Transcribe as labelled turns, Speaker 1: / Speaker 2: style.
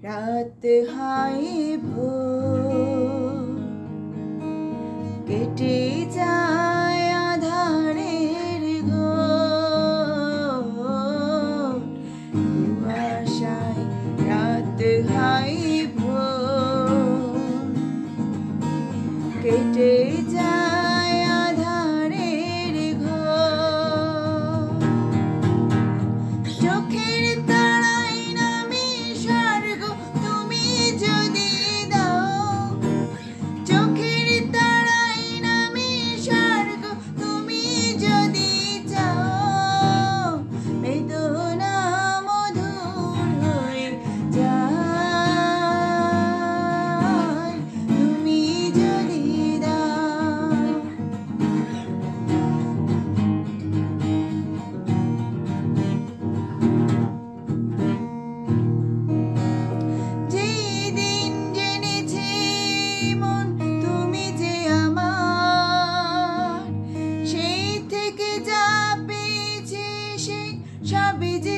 Speaker 1: রাত হাই ভোর কেটে যায় আধারের ঘোর কুয়াশায় রাত হাই ভোর কেটে যায় আধারের ঘোর চোখের তারায় নামে স্বর্গ তুমি যদি দাও চোখের তারায় নামে স্বর্গ তুমি যদি চাও বেদনা মধুর হয়ে যায় তুমি যদি দাও যেদিন জেনেছে মন তুমি যে আমার সেই থেকে যা পেয়েছে সে সবই যে